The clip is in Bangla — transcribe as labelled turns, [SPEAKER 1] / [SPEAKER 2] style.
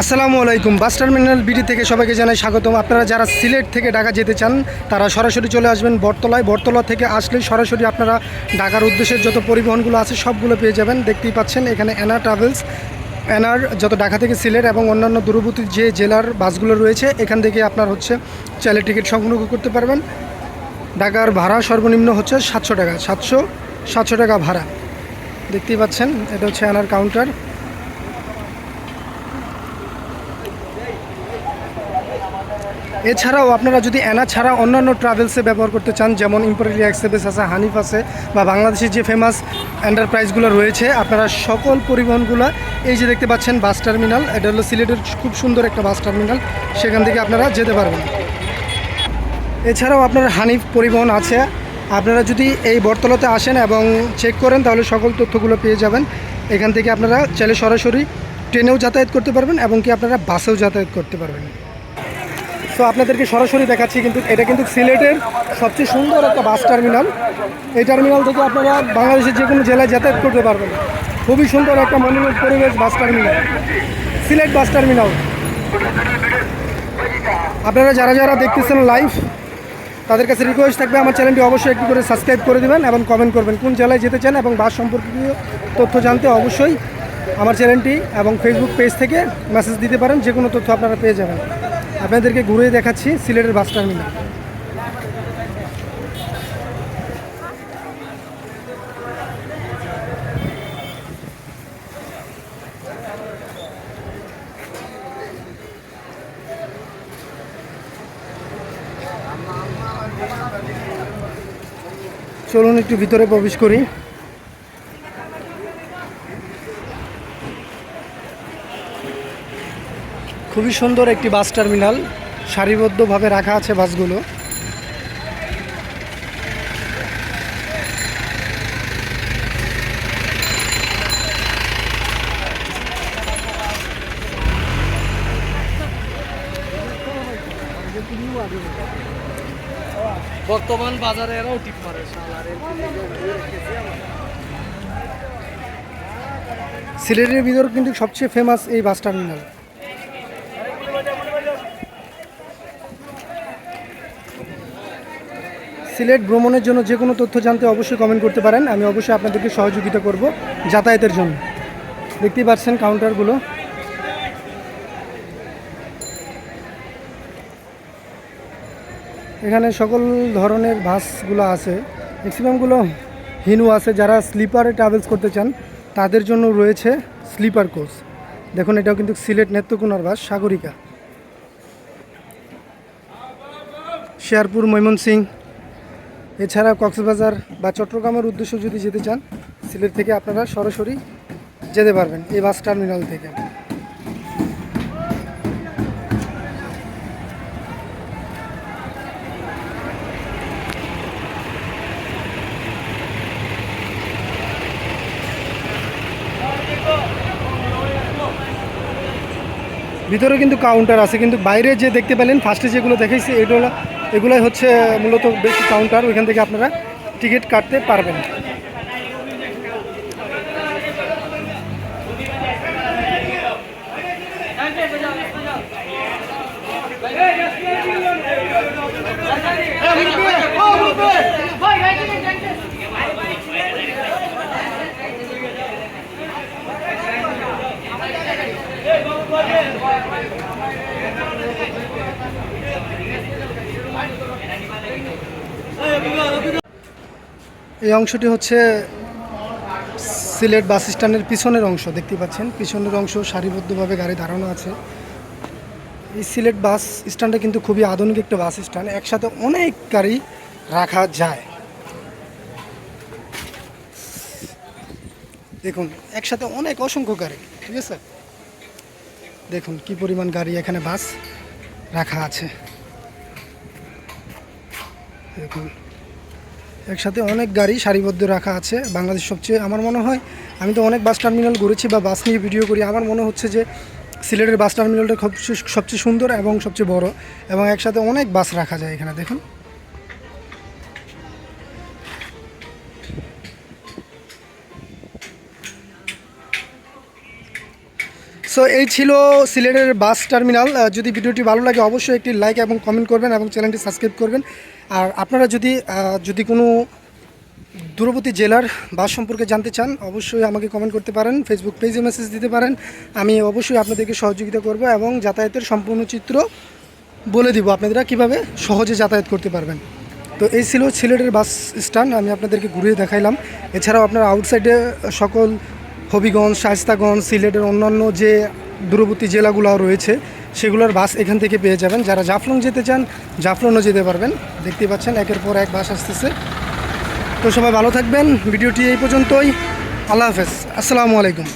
[SPEAKER 1] আসসালামু আলাইকুম। বাস টার্মিনাল বিডি থেকে সবাইকে জানাই স্বাগতম। আপনারা যারা সিলেট থেকে ঢাকা যেতে চান তারা সরাসরি চলে আসবেন বটতলায়। বটতলা থেকে আসলেই সরাসরি আপনারা ঢাকার উদ্দেশ্যের যত পরিবহনগুলো আছে সবগুলো পেয়ে যাবেন। দেখতেই পাচ্ছেন এখানে এনা ট্রাভেলস, এনার যত ঢাকা থেকে সিলেট এবং অন্যান্য দূরবর্তী যে জেলার বাসগুলো রয়েছে এখান থেকে আপনার হচ্ছে চাইলে টিকিট সংগ্রহ করতে পারবেন। ঢাকার ভাড়া সর্বনিম্ন হচ্ছে 700 টাকা, 700 টাকা ভাড়া। দেখতেই পাচ্ছেন এটা হচ্ছে এনার কাউন্টার। এছাড়াও আপনারা যদি এনা ছাড়া অন্যান্য ট্রাভেলসে ব্যবহার করতে চান, যেমন ইম্পেরিয়াল এক্সপ্রেস আছে, হানিফ আছে, বা বাংলাদেশের যে ফেমাস এন্টারপ্রাইজগুলো রয়েছে, আপনারা সকল পরিবহনগুলো এই যে দেখতে পাচ্ছেন বাস টার্মিনাল, এটা হলো সিলেটের খুব সুন্দর একটা বাস টার্মিনাল, সেখান থেকে আপনারা যেতে পারবেন। এছাড়াও আপনার হানিফ পরিবহন আছে। আপনারা যদি এই বটতলাতে আসেন এবং চেক করেন তাহলে সকল তথ্যগুলো পেয়ে যাবেন। এখান থেকে আপনারা চাইলে সরাসরি ট্রেনেও যাতায়াত করতে পারবেন এবং কি আপনারা বাসেও যাতায়াত করতে পারবেন। তো আপনাদেরকে সরাসরি দেখাচ্ছি, কিন্তু এটা কিন্তু সিলেটের সবচেয়ে সুন্দর একটা বাস টার্মিনাল। এই টার্মিনাল থেকে আপনারা বাংলাদেশের যে কোনো জেলায় যাতায়াত করতে পারবেন। খুবই সুন্দর একটা মনোরম পরিবেশ bus terminal, Sylhet bus terminal. আপনারা যারা যারা দেখতেছেন লাইভ, তাদের কাছে রিকোয়েস্ট থাকবে আমার চ্যানেলটি অবশ্যই একটু করে সাবস্ক্রাইব করে দেবেন এবং কমেন্ট করবেন কোন জেলায় যেতে চান এবং বাস সম্পর্কীয় তথ্য জানতে অবশ্যই আমার চ্যানেলটি এবং ফেসবুক পেজ থেকে মেসেজ দিতে পারেন, যে কোনো তথ্য আপনারা পেয়ে যাবেন। আপনাদেরকে ঘুরে দেখাচ্ছি সিলেটের বাস টার্মিনাল। চলুন একটু ভিতরে প্রবেশ করি। খুবই সুন্দর একটি বাস টার্মিনাল, সারিবদ্ধভাবে রাখা আছে বাসগুলো।
[SPEAKER 2] বর্তমান বাজারে এরাও টিপ মারে।
[SPEAKER 1] সিলেটের ভিতর কিন্তু সবচেয়ে ফেমাস এই বাস টার্মিনাল। সিলেট ভ্রমণের জন্য যে কোনো তথ্য জানতে অবশ্যই কমেন্ট করতে পারেন, আমি অবশ্যই আপনাদেরকে সহযোগিতা করব যাতায়াতের জন্য। দেখতেই পাচ্ছেন কাউন্টারগুলো। এখানে সকল ধরনের বাসগুলো আছে, ম্যাক্সিমামগুলো হিনু আছে। যারা স্লিপারে ট্রাভেলস করতে চান তাদের জন্য রয়েছে স্লিপার কোচ। দেখুন এটাও কিন্তু সিলেট নেত্রকোনার বাস সাগরিকা। শেরপুর, ময়মনসিংহ, এছাড়া কক্সবাজার বা চট্টগ্রামের উদ্দেশ্যে যদি যেতে চান সিলেট থেকে আপনারা সরাসরি যেতে পারবেন এই বাস টার্মিনাল থেকে। ভিতরে কিন্তু কাউন্টার আছে, কিন্তু বাইরে যে দেখতে পেলেন ফার্স্টে যেগুলো দেখাইছি এগুলোই হচ্ছে মূলত বেশি কাউন্টার, ওইখান থেকে আপনারা টিকিট কাটতে পারবেন। এই অংশটি হচ্ছে সিলেট বাস স্ট্যান্ডের পিছনের অংশ। দেখতে পাচ্ছেন পিছনের অংশ সারিবদ্ধভাবে গাড়ি দাঁড়ানো আছে। এই সিলেট বাস স্ট্যান্ডে কিন্তু খুবই আধুনিক একটা বাস স্ট্যান্ড, একসাথে অনেক গাড়ি রাখা যায়। দেখুন একসাথে অনেক অসংখ্য গাড়ি, ঠিক আছে। দেখুন কি পরিমাণ গাড়ি এখানে বাস রাখা আছে। দেখুন একসাথে অনেক গাড়ি সারিবদ্ধ রাখা আছে। বাংলাদেশ সবচেয়ে, আমার মনে হয়, আমি তো অনেক বাস টার্মিনাল ঘুরেছি বা বাস নিয়ে ভিডিও করি, আমার মনে হচ্ছে যে সিলেটের বাস টার্মিনালটা সবচেয়ে সুন্দর এবং সবচেয়ে বড়, এবং একসাথে অনেক বাস রাখা যায় এখানে। দেখুন সো এই ছিল সিলেটের বাস টার্মিনাল। যদি ভিডিওটি ভালো লাগে অবশ্যই একটি লাইক এবং কমেন্ট করবেন এবং চ্যানেলটি সাবস্ক্রাইব করবেন। আর আপনারা যদি কোনো দূরবর্তী জেলার বাস সম্পর্কে জানতে চান অবশ্যই আমাকে কমেন্ট করতে পারেন, ফেসবুক পেজে মেসেজ দিতে পারেন। আমি অবশ্যই আপনাদেরকে সহযোগিতা করব এবং যাতায়াতের সম্পূর্ণ চিত্র বলে দিব আপনারা কীভাবে সহজে যাতায়াত করতে পারবেন। তো এই ছিল সিলেটের বাস স্ট্যান্ড, আমি আপনাদেরকে ঘুরিয়ে দেখাইলাম। এছাড়াও আপনারা আউটসাইডে সকল হবিগঞ্জ, শায়েস্তাগঞ্জ, সিলেটের অন্যান্য যে দূরবর্তী জেলাগুলো রয়েছে সেগুলোর বাস এখান থেকে পেয়ে যাবেন। যারা জাফলং যেতে চান জাফলংও যেতে পারবেন। দেখতেই পাচ্ছেন একের পর এক বাস আসতেছে। তো সবাই ভালো থাকবেন, ভিডিওটি এই পর্যন্তই। আল্লাহ হাফেজ, আসসালামু আলাইকুম।